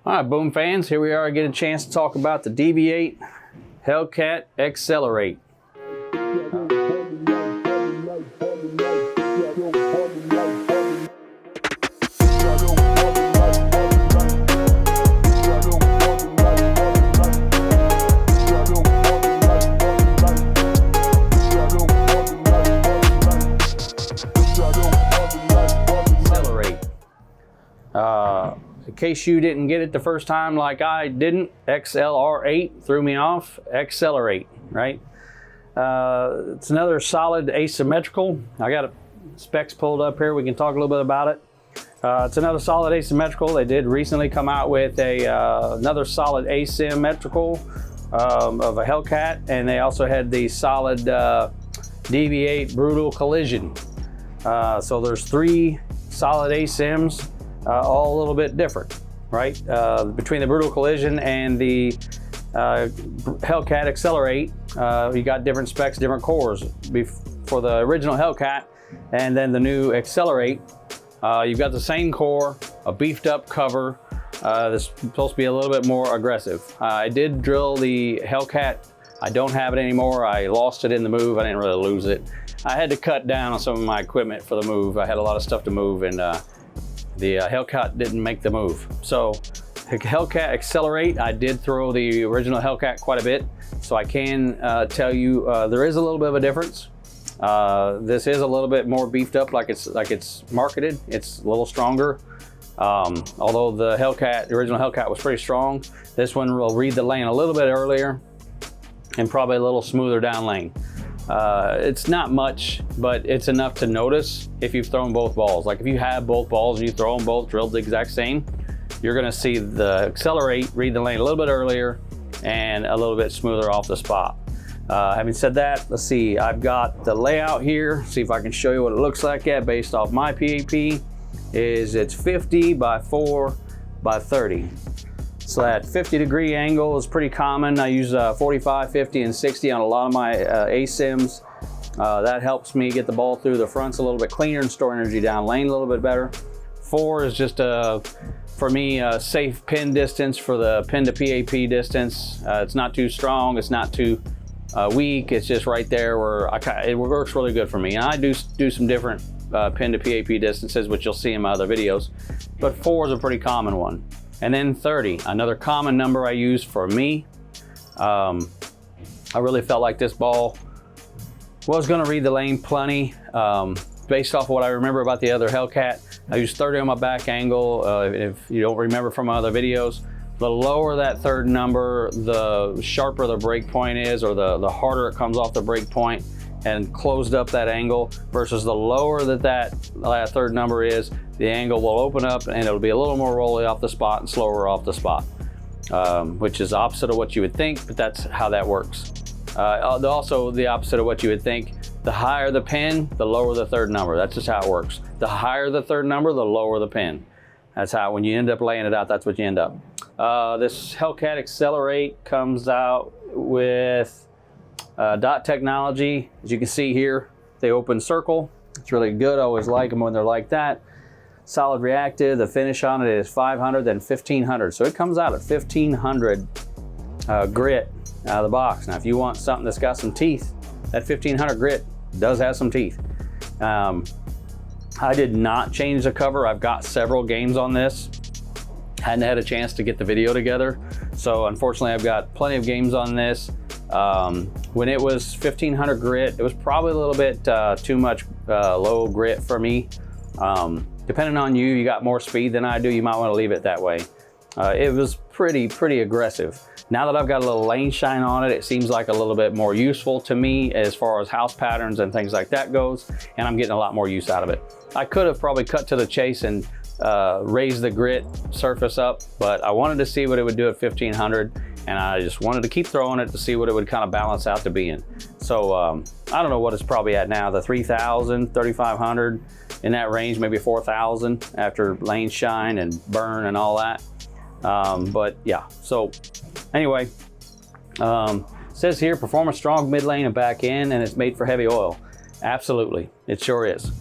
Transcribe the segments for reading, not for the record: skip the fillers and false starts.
All right, boom fans, here we are getting a chance to talk about the DV8 Hellcat XLR8. In case you didn't get it the first time like I didn't, XLR8 threw me off. XLR8, right? It's another solid asymmetrical. I got specs pulled up here. We can talk a little bit about it. It's another solid asymmetrical. They did recently come out with another solid asymmetrical of a Hellcat, and they also had the solid DV8 brutal collision. So there's three solid asims. All a little bit different, right? Between the brutal collision and the Hellcat XLR8, you got different specs, different cores. For the original Hellcat and then the new XLR8, you've got the same core, a beefed up cover. This is supposed to be a little bit more aggressive. I did drill the Hellcat. I don't have it anymore. I lost it in the move. I didn't really lose it. I had to cut down on some of my equipment for the move. I had a lot of stuff to move, and the Hellcat didn't make the move. So the Hellcat XLR8, I did throw the original Hellcat quite a bit. So I can tell you there is a little bit of a difference. This is a little bit more beefed up like it's marketed. It's a little stronger. Although the original Hellcat was pretty strong, this one will read the lane a little bit earlier and probably a little smoother down lane. It's not much, but it's enough to notice if you've thrown both balls. Like if you have both balls and you throw them both drilled the exact same, you're gonna see the XLR8 read the lane a little bit earlier and a little bit smoother off the spot. Having said that, let's see, I've got the layout here. See if I can show you what it looks like based off my PAP. It's 50 by 4 by 30. So that 50-degree angle is pretty common. I use 45, 50, and 60 on a lot of my ASIMs. That helps me get the ball through the fronts a little bit cleaner and store energy down lane a little bit better. 4 is just for me a safe pin distance for the pin to PAP distance. It's not too strong, it's not too weak. It's just right there where it works really good for me. And I do some different pin to PAP distances, which you'll see in my other videos. But 4 is a pretty common one. And then 30, another common number I use for me. I really felt like this ball was gonna read the lane plenty. Based off of what I remember about the other Hellcat, I used 30 on my back angle. If you don't remember from my other videos, the lower that third number, the sharper the break point is, or the harder it comes off the break point and closed up that angle, versus the lower that third number is, the angle will open up and it'll be a little more rolly off the spot and slower off the spot, which is opposite of what you would think, but that's how that works. Also the opposite of what you would think, the higher the pin, the lower the third number. That's just how it works. The higher the third number, the lower the pin. That's how, when you end up laying it out, that's what you end up. This Hellcat XLR8 comes out with dot technology. As you can see here, they open circle. It's really good. I always like them when they're like that. Solid reactive. The finish on it is 500, then 1500. So it comes out at 1500 grit out of the box. Now, if you want something that's got some teeth, that 1500 grit does have some teeth. I did not change the cover. I've got several games on this. Hadn't had a chance to get the video together. So unfortunately, I've got plenty of games on this. When it was 1500 grit, it was probably a little bit too much low grit for me. Depending on you got more speed than I do, you might want to leave it that way. It was pretty aggressive. Now that I've got a little lane shine on it, it seems like a little bit more useful to me as far as house patterns and things like that goes, and I'm getting a lot more use out of it. I could have probably cut to the chase and raised the grit surface up, but I wanted to see what it would do at 1500, and I just wanted to keep throwing it to see what it would kind of balance out to be in. So I don't know what it's probably at now, the 3000, 3500, in that range, maybe 4000 after lane shine and burn and all that. But yeah, so anyway, says here, performance strong mid lane and back end, and it's made for heavy oil. Absolutely, it sure is.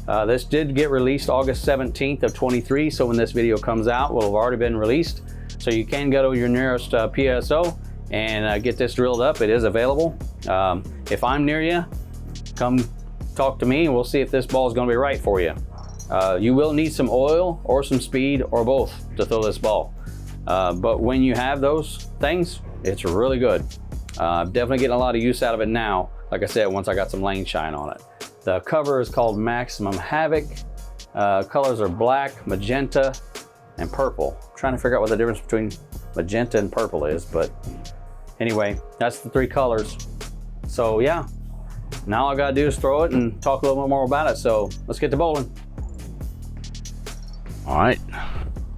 This did get released August 17th of 23, so when this video comes out, will have already been released. So you can go to your nearest PSO and get this drilled up. It is available. If I'm near you, come talk to me and we'll see if this ball is going to be right for you. You will need some oil or some speed or both to throw this ball. But when you have those things, it's really good. I'm definitely getting a lot of use out of it now. Like I said, once I got some lane shine on it. The cover is called Maximum Havoc. Colors are black, magenta, and purple. I'm trying to figure out what the difference between magenta and purple is, but anyway, that's the three colors. So yeah, now all I gotta do is throw it and talk a little bit more about it. So let's get to bowling. All right,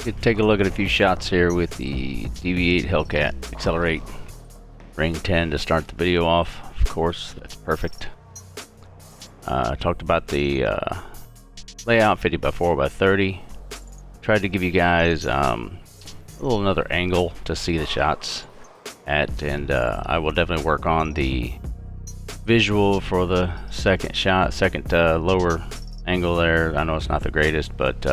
let's take a look at a few shots here with the DV8 Hellcat XLR8 ring 10 to start the video off. Of course, that's perfect. I talked about the layout 50 by 4 by 30. Tried to give you guys a little another angle to see the shots at, and I will definitely work on the visual for the second shot, lower angle there. I know it's not the greatest, but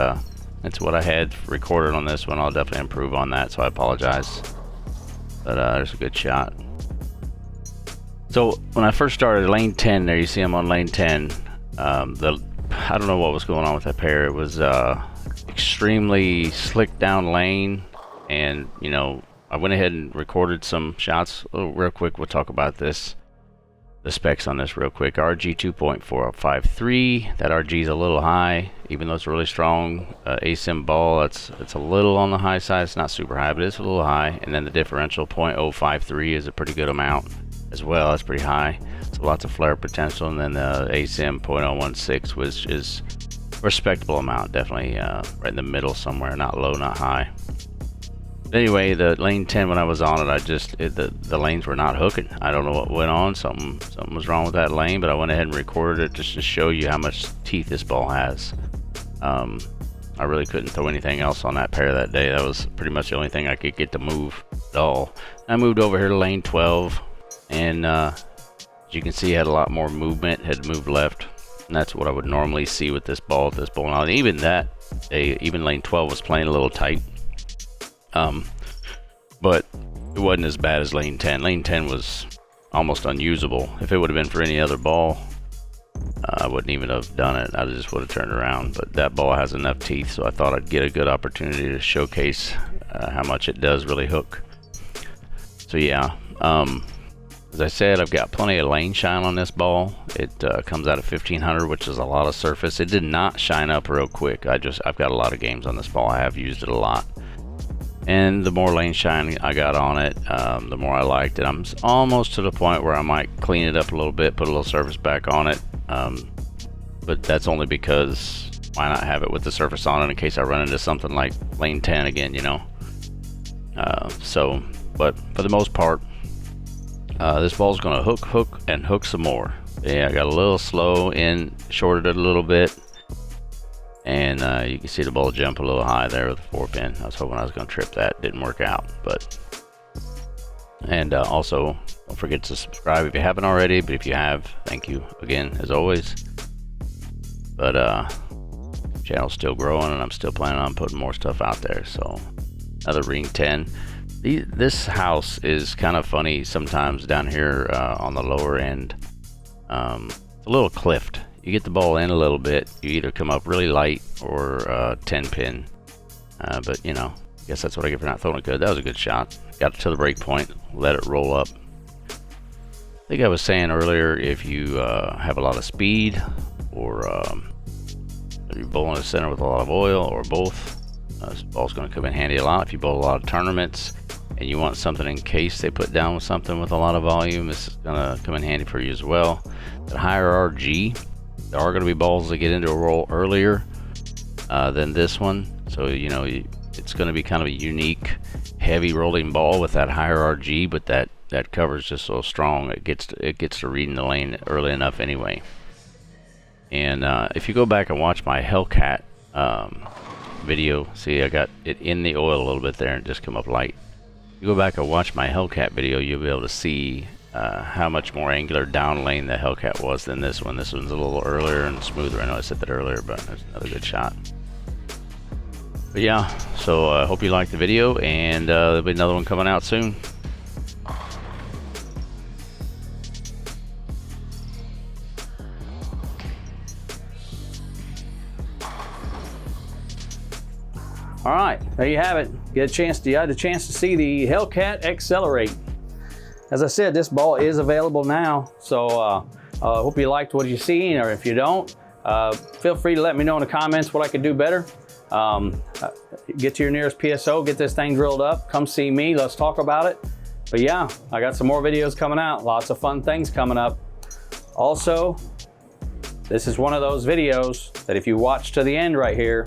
it's what I had recorded on this one. I'll definitely improve on that, so I apologize. But there's a good shot. So when I first started lane 10 there, you see I'm on lane 10. I don't know what was going on with that pair. It was extremely slick down lane, and you know, I went ahead and recorded some shots real quick. We'll talk about this, the specs on this real quick. RG 2.453. That RG is a little high, even though it's a really strong ASIM ball. It's a little on the high side. It's not super high, but it's a little high. And then the differential 0.053 is a pretty good amount as well. That's pretty high. So lots of flare potential. And then the ASIM 0.016, which is a respectable amount, definitely right in the middle somewhere, not low, not high. But anyway, the lane 10, when I was on it, the lanes were not hooking. I don't know what went on. Something was wrong with that lane, but I went ahead and recorded it just to show you how much teeth this ball has. I really couldn't throw anything else on that pair that day. That was pretty much the only thing I could get to move at all. I moved over here to lane 12, and as you can see, it had a lot more movement, had moved left, and that's what I would normally see with this ball at this ball. Now, even lane 12 was playing a little tight, but it wasn't as bad as lane 10. Lane 10 was almost unusable. If it would have been for any other ball, I wouldn't even have done it. I just would have turned around. But that ball has enough teeth, so I thought I'd get a good opportunity to showcase how much it does really hook. So yeah, as I said, I've got plenty of lane shine on this ball. It comes out at 1500, which is a lot of surface. It did not shine up real quick. I've got a lot of games on this ball. I have used it a lot. And the more lane shine I got on it, the more I liked it. I'm almost to the point where I might clean it up a little bit, put a little surface back on it. But that's only because why not have it with the surface on it in case I run into something like lane 10 again, you know. But for the most part, this ball's gonna hook and hook some more. Yeah, I got a little slow in, shorted it a little bit. And you can see the ball jump a little high there with the 4-pin. I was hoping I was going to trip that. Didn't work out. And also, don't forget to subscribe if you haven't already. But if you have, thank you again, as always. But channel's still growing, and I'm still planning on putting more stuff out there. So another ring 10. This house is kind of funny sometimes down here on the lower end. It's a little cliffed. You get the ball in a little bit, you either come up really light or 10 pin. But you know, I guess that's what I get for not throwing it good. That was a good shot. Got it to the break point, let it roll up. I think I was saying earlier, if you have a lot of speed, or if you bowl in the center with a lot of oil, or both, this ball's going to come in handy a lot. If you bowl a lot of tournaments and you want something in case they put down with something with a lot of volume, this is going to come in handy for you as well. At higher RG, there are going to be balls that get into a roll earlier than this one, so you know it's going to be kind of a unique heavy rolling ball with that higher RG, but that cover is just so strong it gets to reading the lane early enough anyway. And if you go back and watch my Hellcat video, see I got it in the oil a little bit there and just come up light. If you go back and watch my Hellcat video, you'll be able to see how much more angular down lane the Hellcat was than this one. This one's a little earlier and smoother. I know I said that earlier, but there's another good shot. But yeah, so I hope you liked the video, and there'll be another one coming out soon. All right, there you have it. You had a chance to see the Hellcat XLR8. As I said, this ball is available now, so hope you liked what you seen, or if you don't, feel free to let me know in the comments what I could do better. Get to your nearest PSO, get this thing drilled up, come see me, let's talk about it. But yeah, I got some more videos coming out, lots of fun things coming up. Also, this is one of those videos that if you watch to the end right here,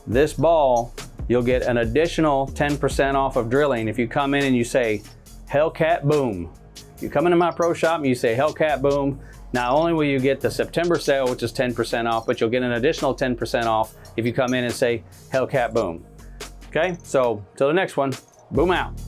this ball, you'll get an additional 10% off of drilling if you come in and you say Hellcat Boom. You come into my pro shop and you say Hellcat Boom, not only will you get the September sale, which is 10% off, but you'll get an additional 10% off if you come in and say Hellcat Boom. Okay, so till the next one, boom out.